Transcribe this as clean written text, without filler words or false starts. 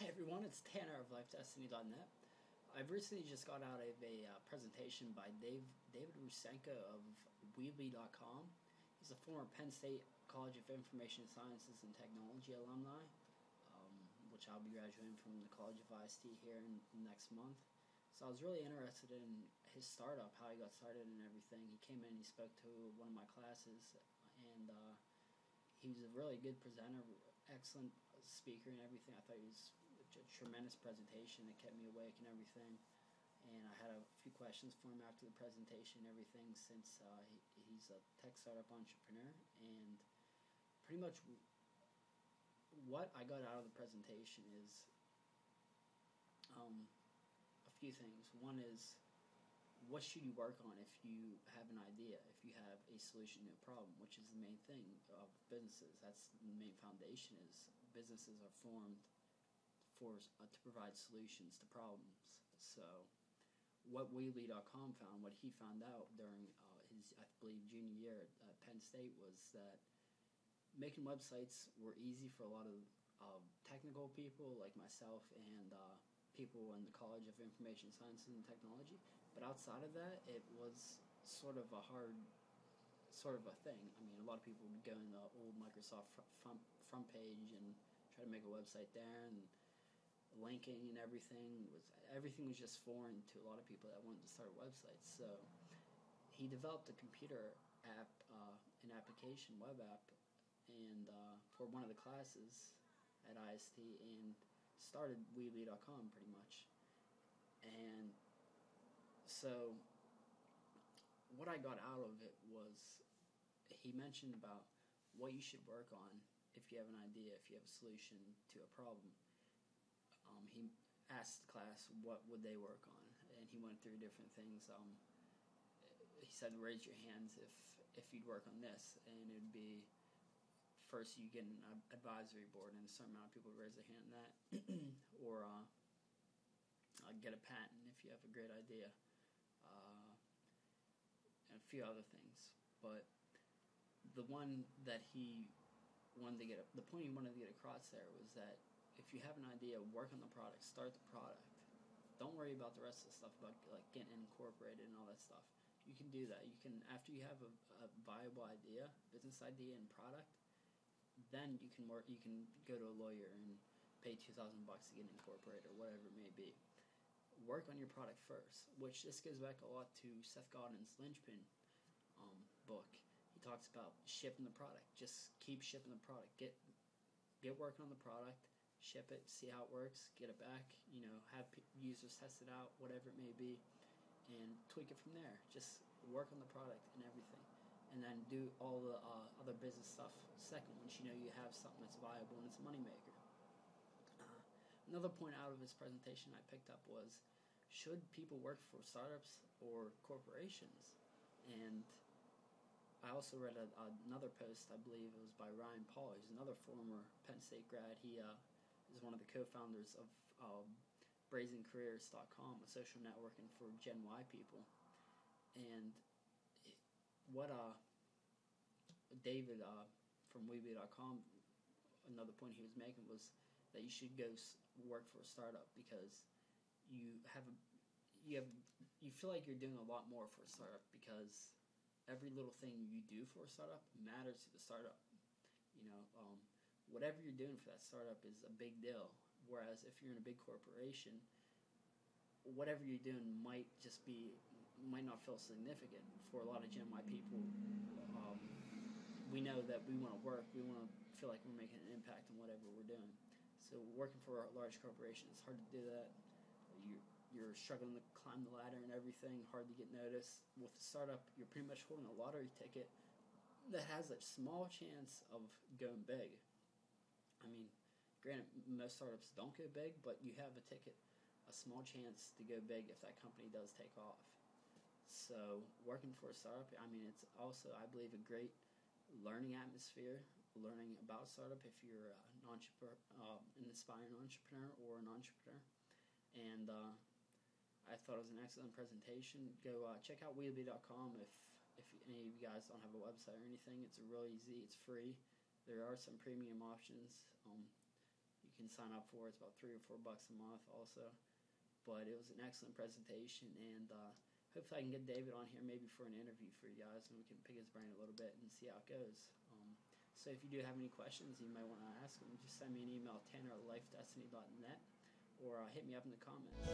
Hey everyone, it's Tanner of LifeDestiny.net. I've recently just got out of a presentation by David Rusenko of Weebly.com. He's a former Penn State College of Information Sciences and Technology alumni, which I'll be graduating from the College of IST here in next month. So I was really interested in his startup, how he got started and everything. He came in and he spoke to one of my classes, and he was a really good presenter, excellent speaker and everything. I thought he was a tremendous presentation. It kept me awake and everything. And I had a few questions for him after the presentation and everything, since he's a tech startup entrepreneur. And pretty much what I got out of the presentation is a few things. One is, what should you work on if you have an idea, if you have a solution to a problem, which is the main thing of businesses. That's the main foundation, is businesses are formed to provide solutions to problems. So what Weebly.com found, what he found out during his, I believe, junior year at Penn State, was that making websites were easy for a lot of technical people like myself and people in the College of Information Sciences and Technology. But outside of that, it was sort of a hard, sort of a thing. I mean, a lot of people would go in the old Microsoft front page and try to make a website there, and linking and everything was just foreign to a lot of people that wanted to start websites. So he developed a computer app, an application, web app, and for one of the classes at IST, and started Weebly.com pretty much. And so what I got out of it was, he mentioned about what you should work on if you have an idea, if you have a solution to a problem. He asked the class what would they work on, and he went through different things. He said, raise your hands if you'd work on this, and it would be, first you get an advisory board, and a certain amount of people raise their hand on that, or get a patent if you have a great idea, and a few other things. But the one that he wanted to get, the point he wanted to get across there was that if you have an idea, work on the product, start the product. Don't worry about the rest of the stuff, about like getting incorporated and all that stuff. You can do that. You can, after you have a viable idea, business idea and product, then you can work. You can go to a lawyer and pay $2,000 to get incorporated or whatever it may be. Work on your product first, which this goes back a lot to Seth Godin's Linchpin book. He talks about shipping the product. Just keep shipping the product. Get working on the product. Ship it, see how it works, get it back, have users test it out, whatever it may be, and tweak it from there. Just work on the product and everything, and then do all the other business stuff second, once you know you have something that's viable and it's a moneymaker. Another point out of his presentation I picked up was, should people work for startups or corporations? And I also read another post, I believe it was by Ryan Paul. He's another former Penn State grad. He is one of the co-founders of BrazenCareers.com, a social networking for Gen Y people. And what David from Weebly.com, another point he was making was that you should go work for a startup, because you feel like you're doing a lot more for a startup, because every little thing you do for a startup matters to the startup. Whatever you're doing for that startup is a big deal. Whereas if you're in a big corporation, whatever you're doing might not feel significant. For a lot of Gen Y people, we know that we want to work, we want to feel like we're making an impact on whatever we're doing. So working for a large corporation, it's hard to do that. You're struggling to climb the ladder and everything, hard to get noticed. With a startup, you're pretty much holding a lottery ticket that has a small chance of going big. I mean, granted, most startups don't go big, but you have a small chance to go big if that company does take off. So working for a startup, I mean, it's also, I believe, a great learning atmosphere, learning about startup if you're an entrepreneur, an aspiring entrepreneur or an entrepreneur. And I thought it was an excellent presentation. Go check out Weebly.com if any of you guys don't have a website or anything. It's really easy. It's free. There are some premium options. You can sign up for. It's about $3 or $4 a month also. But it was an excellent presentation, and hopefully I can get David on here maybe for an interview for you guys, and we can pick his brain a little bit and see how it goes. So if you do have any questions you might want to ask him, just send me an email, tanner@lifedestiny.net, or hit me up in the comments.